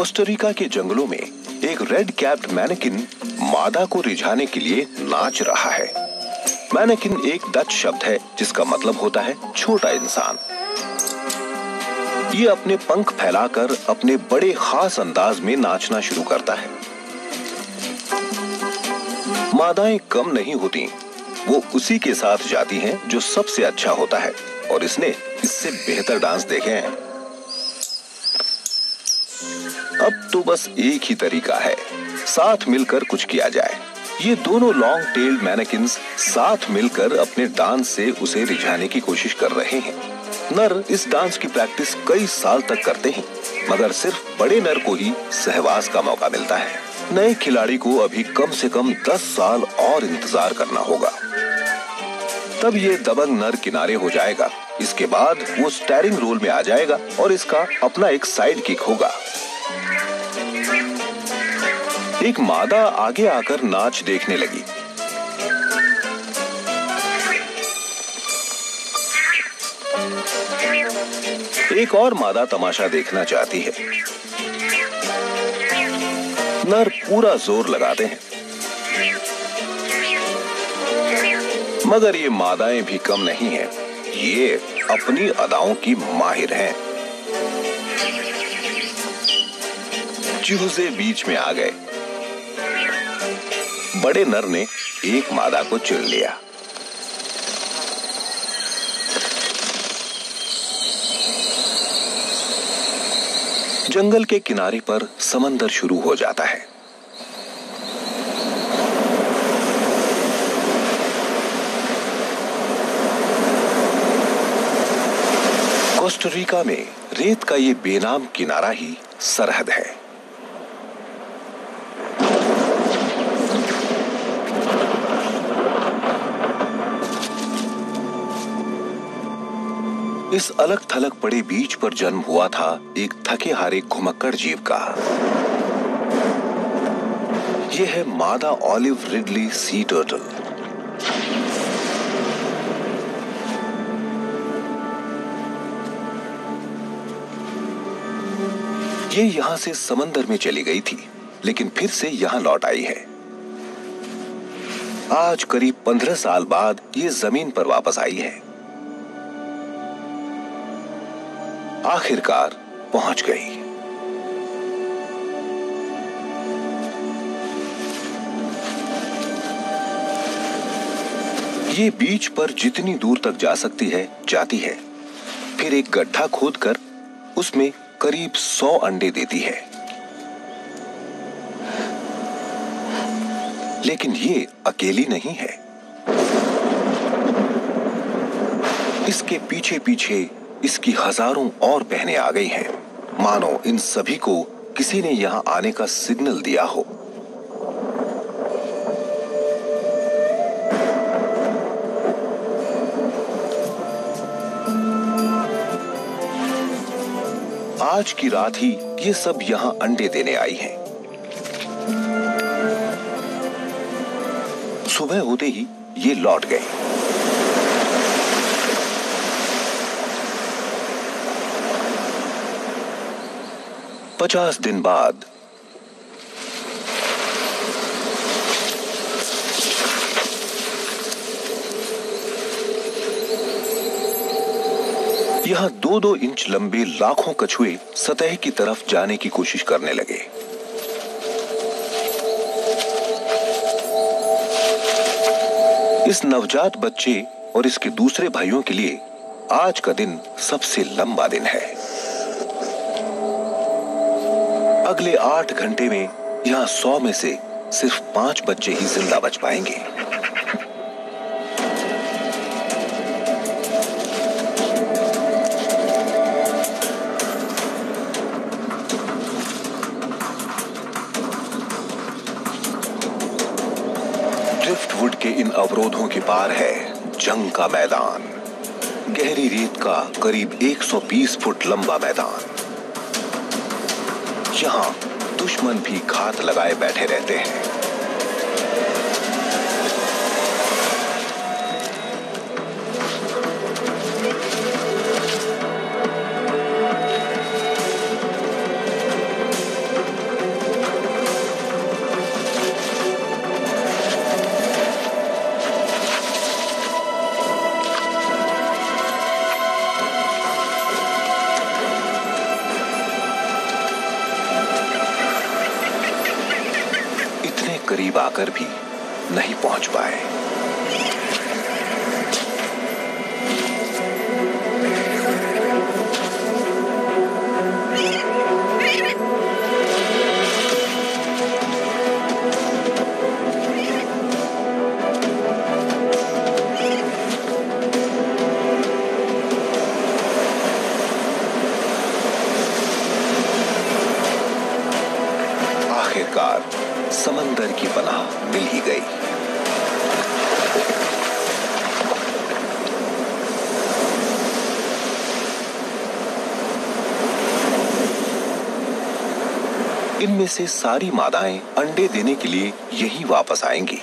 Costa Rica के जंगलों में एक रेड कैप्ड मैनेकिन मादा को रिझाने के लिए नाच रहा है। मैनेकिन एक डच शब्द है जिसका मतलब होता है छोटा इंसान। ये अपने पंख फैलाकर अपने बड़े खास अंदाज में नाचना शुरू करता है। मादाएं कम नहीं होती, वो उसी के साथ जाती हैं जो सबसे अच्छा होता है, और इसने इससे बेहतर डांस देखे हैं। अब तो बस एक ही तरीका है, साथ मिलकर कुछ किया जाए। ये दोनों लॉन्ग टेल्ड मैनेकिन्स साथ मिलकर अपने डांस से उसे रिझाने की कोशिश कर रहे हैं। नर इस डांस की प्रैक्टिस कई साल तक करते हैं, मगर सिर्फ बड़े नर को ही सहवास का मौका मिलता है। नए खिलाड़ी को अभी कम से कम 10 साल और इंतजार करना होगा, तब ये दबंग नर किनारे हो जाएगा। इसके बाद वो स्टीयरिंग रोल में आ जाएगा और इसका अपना एक साइड किक होगा। एक मादा आगे आकर नाच देखने लगी। एक और मादा तमाशा देखना चाहती है। नर पूरा जोर लगाते हैं, मगर ये मादाएं भी कम नहीं हैं। ये अपनी अदाओं की माहिर हैं। चूजे बीच में आ गए। बड़े नर ने एक मादा को चुन लिया। जंगल के किनारे पर समंदर शुरू हो जाता है। कोस्टारिका में रेत का ये बेनाम किनारा ही सरहद है। इस अलग थलग पड़े बीच पर जन्म हुआ था एक थके हारे घुमक्कड़ जीव का। यह है मादा ऑलिव रिडली सी टर्टल। ये यहां से समंदर में चली गई थी, लेकिन फिर से यहां लौट आई है। आज करीब 15 साल बाद ये जमीन पर वापस आई है। आखिरकार पहुंच गई। ये बीच पर जितनी दूर तक जा सकती है जाती है, फिर एक गड्ढा खोदकर उसमें करीब 100 अंडे देती है। लेकिन ये अकेली नहीं है। इसके पीछे पीछे इसकी हजारों और बहनें आ गई हैं, मानो इन सभी को किसी ने यहां आने का सिग्नल दिया हो। आज की रात ही ये सब यहां अंडे देने आई हैं। सुबह होते ही ये लौट गए। पचास दिन बाद यहां 2-2 इंच लंबे लाखों कछुए सतह की तरफ जाने की कोशिश करने लगे। इस नवजात बच्चे और इसके दूसरे भाइयों के लिए आज का दिन सबसे लंबा दिन है। अगले 8 घंटे में यहां 100 में से सिर्फ 5 बच्चे ही जिंदा बच पाएंगे। ड्रिफ्टवुड के इन अवरोधों के पार है जंग का मैदान। गहरी रेत का करीब 120 फुट लंबा मैदान। यहां दुश्मन भी घात लगाए बैठे रहते हैं। करीब आकर भी नहीं पहुंच पाए। आखिरकार समंदर की पनाह मिल ही गई। इनमें से सारी मादाएं अंडे देने के लिए यहीं वापस आएंगी।